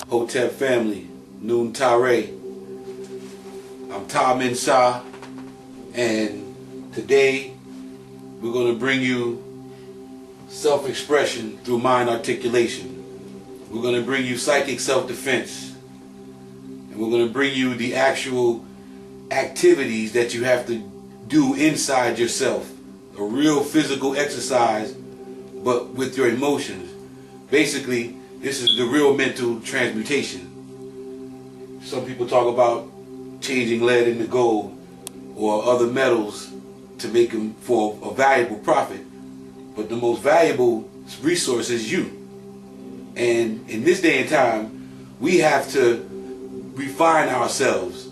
Hotep family, Noon Tare. I'm Tom Insah, and today we're going to bring you self-expression through mind articulation. We're going to bring you psychic self-defense, and we're going to bring you the actual activities that you have to do inside yourself. A real physical exercise, but with your emotions. Basically, this is the real mental transmutation. Some people talk about changing lead into gold or other metals to make them for a valuable profit. But the most valuable resource is you. And in this day and time, we have to refine ourselves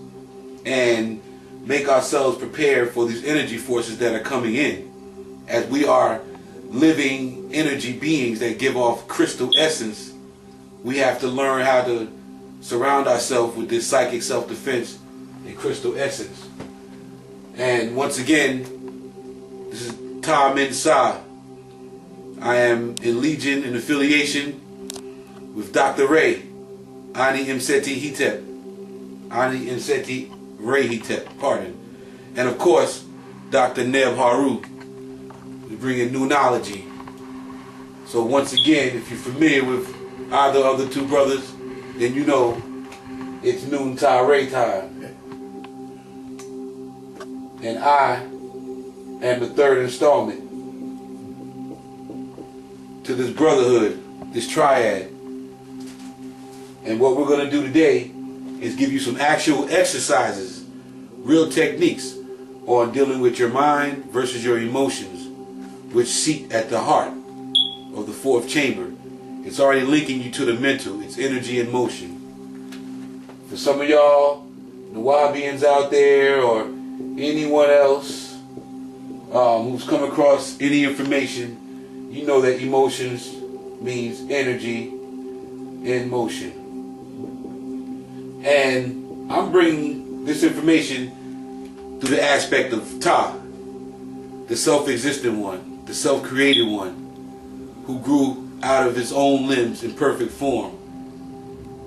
and make ourselves prepared for these energy forces that are coming in. As we are living energy beings that give off crystal essence, we have to learn how to surround ourselves with this psychic self-defense and crystal essence. And once again, this is Tom Insah. I am in legion and affiliation with Dr. Ray, Ani Mseti Hitep. Ani Mseti Ray Hitep, pardon. And of course, Dr. Neb Haru. We bring in Noonology. So once again, if you're familiar with either of the two brothers, then you know it's Noon Tare time. And I am the third installment to this brotherhood, this triad. And what we're going to do today is give you some actual exercises, real techniques on dealing with your mind versus your emotions, which seat at the heart of the fourth chamber. It's already linking you to the mental. It's energy and motion. For some of y'all, the Wahabians out there or anyone else who's come across any information, you know that emotions means energy in motion. And I'm bringing this information through the aspect of Ta, the self-existent one, the self-created one, who grew out of his own limbs in perfect form.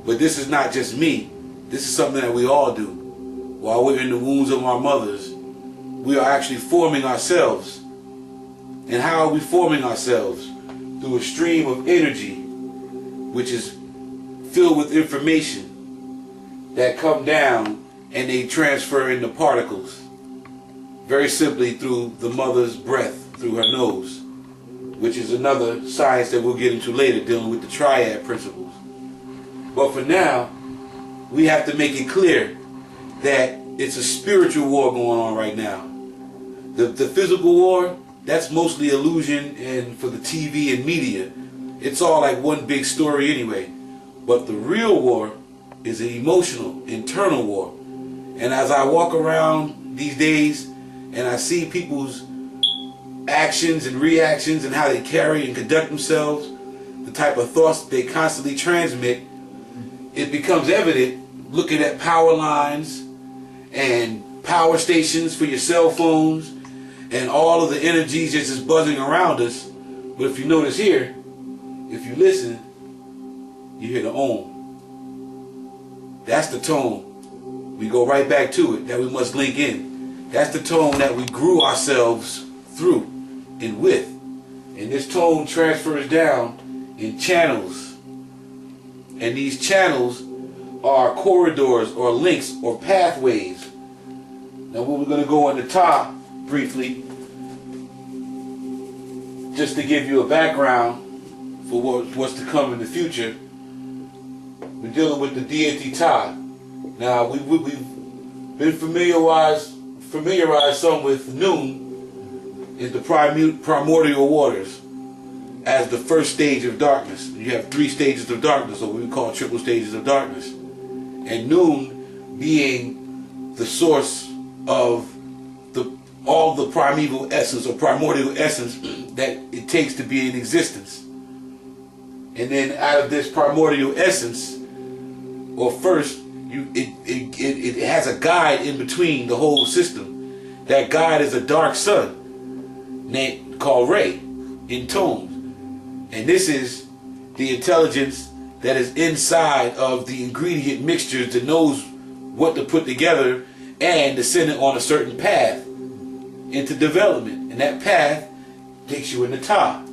But this is not just me. This is something that we all do. While we're in the wombs of our mothers, we are actually forming ourselves. And how are we forming ourselves? Through a stream of energy, which is filled with information that come down and they transfer into particles. Very simply through the mother's breath, through her nose, which is another science that we'll get into later, dealing with the triad principles. But for now, we have to make it clear that it's a spiritual war going on right now. The physical war, that's mostly illusion and for the TV and media. It's all like one big story anyway. But the real war is an emotional, internal war. And as I walk around these days and I see people's actions and reactions and how they carry and conduct themselves, the type of thoughts they constantly transmit, it becomes evident looking at power lines and power stations for your cell phones and all of the energies just buzzing around us. But if you notice here, if you listen, you hear the Om. That's the tone. We go right back to it, that we must link in. That's the tone that we grew ourselves through and with. And this tone transfers down in channels. And these channels are corridors or links or pathways. Now we're going to go into Ta briefly, just to give you a background for what's to come in the future. We're dealing with the deity Ta. Now we've been familiarized some with Noon is the primordial waters as the first stage of darkness. You have 3 stages of darkness, or what we call triple stages of darkness. And Noon being the source of all the primeval essence or primordial essence that it takes to be in existence. And then out of this primordial essence, or first, it has a guide in between the whole system. That guide is a dark sun called Ray in tones. And this is the intelligence that is inside of the ingredient mixtures that knows what to put together and to send it on a certain path into development. And that path takes you into Ta.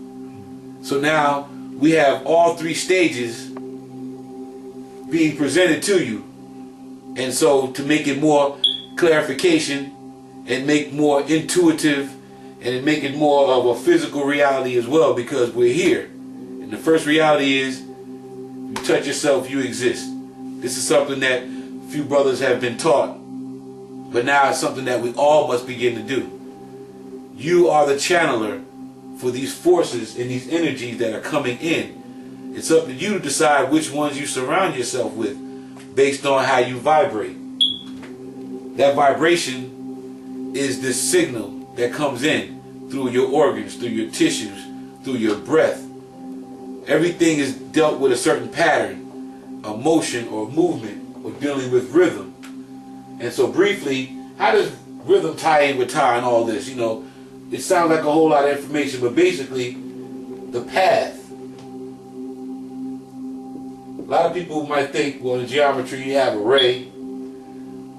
So now we have all three stages being presented to you. And so to make it more clarification and make more intuitive and make it more of a physical reality as well, because we're here. And the first reality is you touch yourself, you exist. This is something that few brothers have been taught, but now it's something that we all must begin to do. You are the channeler for these forces and these energies that are coming in. It's up to you to decide which ones you surround yourself with based on how you vibrate. That vibration is this signal that comes in through your organs, through your tissues, through your breath. Everything is dealt with a certain pattern, a motion or movement, or dealing with rhythm. And so briefly, how does rhythm tie in with Ta and all this? You know, it sounds like a whole lot of information, but basically, the path. A lot of people might think, well, in geometry you have a ray,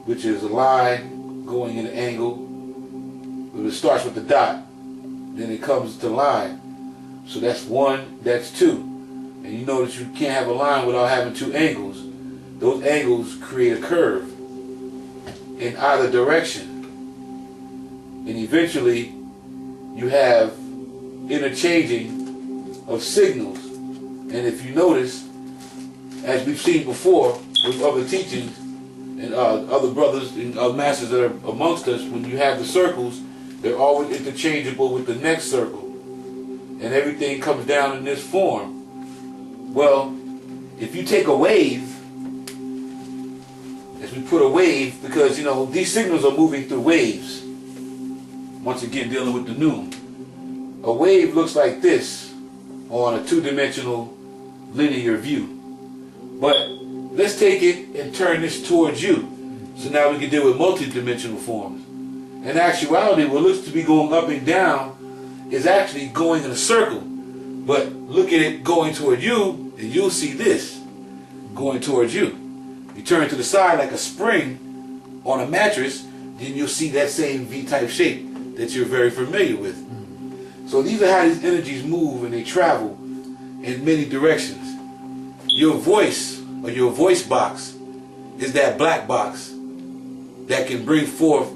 which is a line going in an angle. But it starts with the dot, then it comes to line. So that's one, that's two. And you know that you can't have a line without having two angles. Those angles create a curve in either direction. And eventually you have interchanging of signals. And if you notice, as we've seen before with other teachings and other brothers and masters that are amongst us, when you have the circles, they're always interchangeable with the next circle. And everything comes down in this form. Well, if you take a wave, as we put a wave, because, you know, these signals are moving through waves. Once again, dealing with the noon. A wave looks like this on a two-dimensional linear view. But let's take it and turn this towards you. So now we can deal with multi-dimensional forms. In actuality, what looks to be going up and down is actually going in a circle. But look at it going toward you, and you'll see this going towards you. You turn to the side like a spring on a mattress, then you'll see that same V-type shape that you're very familiar with. So these are how these energies move, and they travel in many directions. Your voice, or your voice box, is that black box that can bring forth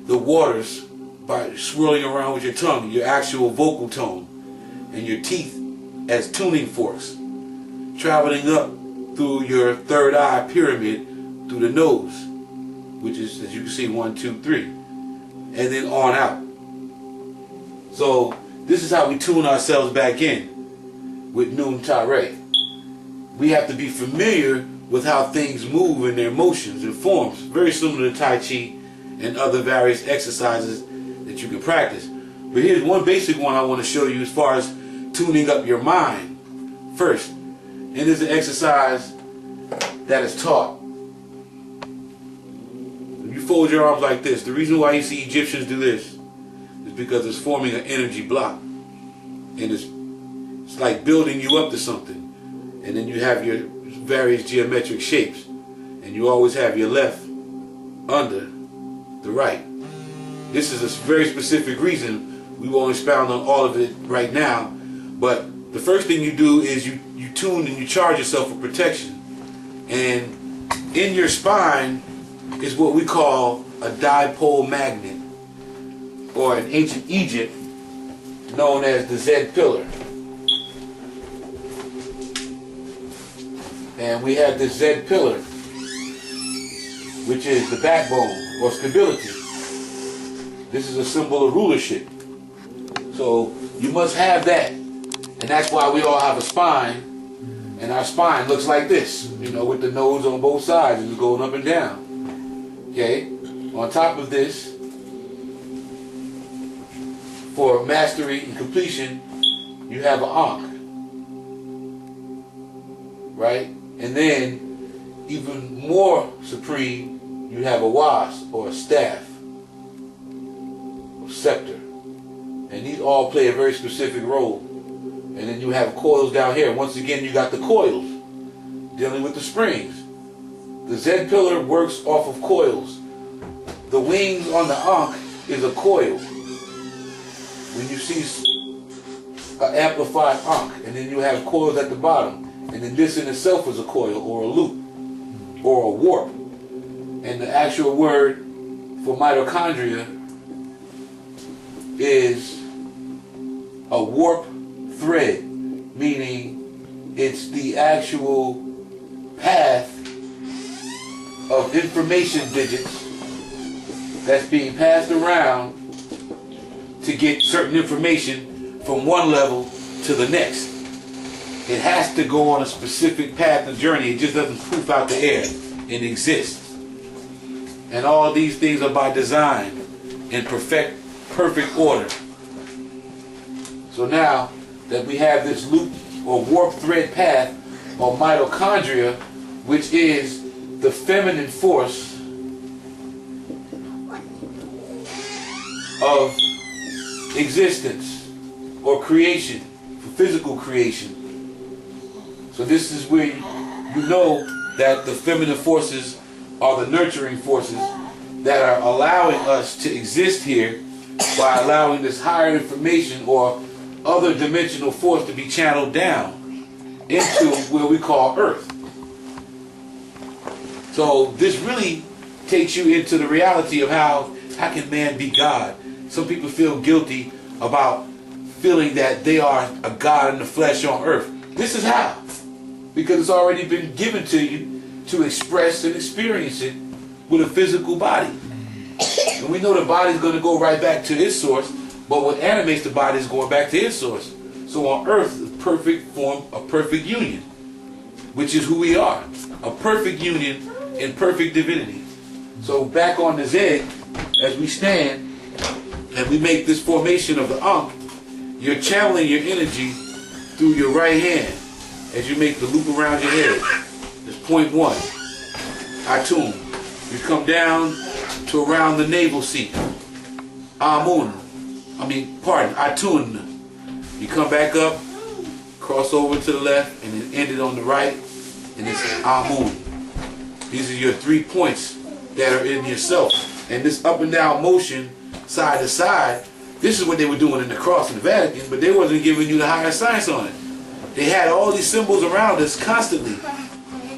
the waters by swirling around with your tongue, your actual vocal tone, and your teeth as tuning forks, traveling up through your third eye pyramid through the nose, which is, as you can see, 1, 2, 3, and then on out. So this is how we tune ourselves back in with Noon Ta Re. We have to be familiar with how things move in their motions and forms, very similar to Tai Chi and other various exercises that you can practice. But here's one basic one I want to show you as far as tuning up your mind first. And it's an exercise that is taught. If you fold your arms like this, the reason why you see Egyptians do this is because it's forming an energy block. And it's like building you up to something. And then you have your various geometric shapes. And you always have your left under the right. This is a very specific reason. We won't expound on all of it right now. But the first thing you do is you tune and you charge yourself for protection. And in your spine is what we call a dipole magnet, or in ancient Egypt known as the Z pillar. And we have this Z pillar, which is the backbone or stability. This is a symbol of rulership. So you must have that. And that's why we all have a spine. And our spine looks like this, you know, with the nose on both sides and it's going up and down. Okay? On top of this, for mastery and completion, you have an Ankh. Right? And then, even more supreme, you have a wasp or a staff, or scepter. And these all play a very specific role. And then you have coils down here. Once again, you got the coils. dealing with the springs. The Z pillar works off of coils. The wings on the Ankh is a coil. When you see an amplified Ankh, and then you have coils at the bottom, and then this in itself is a coil or a loop or a warp. And the actual word for mitochondria is a warp thread, meaning it's the actual path of information digits that's being passed around to get certain information from one level to the next. It has to go on a specific path and journey. It just doesn't poof out the air. It exists. And all these things are by design in perfect order. So now that we have this loop or warp thread path or mitochondria, which is the feminine force of existence or creation, physical creation. So this is where you know that the feminine forces are the nurturing forces that are allowing us to exist here by allowing this higher information or other dimensional force to be channeled down into where we call Earth. So this really takes you into the reality of how can man be God? Some people feel guilty about feeling that they are a God in the flesh on Earth. This is how. Because it's already been given to you to express and experience it with a physical body. And we know the body's going to go right back to its source, but what animates the body is going back to its source. So on Earth, the perfect form of perfect union, which is who we are. A perfect union in perfect divinity. So back on the Z, as we stand, and we make this formation of the Ankh, you're channeling your energy through your right hand as you make the loop around your head. It's point 1. Atun. You come down to around the navel seat. Atun. You come back up, cross over to the left, and then end it on the right, and it's Amun. These are your 3 points that are in yourself. And this up and down motion, side to side, this is what they were doing in the cross in the Vatican, but they wasn't giving you the higher science on it. They had all these symbols around us constantly,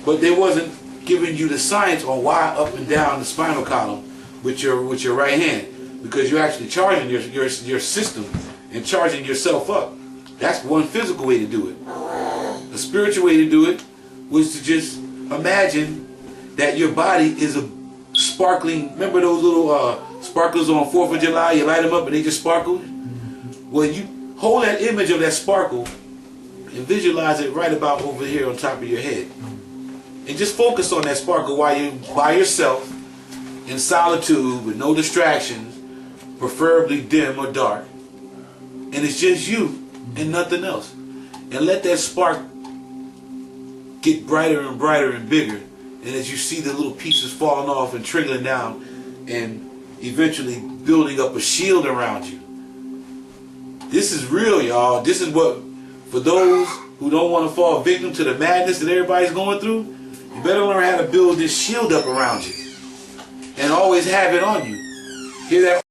but they wasn't giving you the science on why up and down the spinal column with your right hand, because you're actually charging your system and charging yourself up. That's one physical way to do it. A spiritual way to do it was to just imagine that your body is a sparkling, remember those little sparklers on 4th of July, you light them up and they just sparkle? Well, you hold that image of that sparkle and visualize it right about over here on top of your head. And just focus on that sparkle while you're by yourself, in solitude, with no distractions, preferably dim or dark. And it's just you and nothing else. And let that spark get brighter and brighter and bigger. And as you see the little pieces falling off and trickling down and eventually building up a shield around you. This is real, y'all. This is what, for those who don't want to fall victim to the madness that everybody's going through, you better learn how to build this shield up around you. And always have it on you. Hear that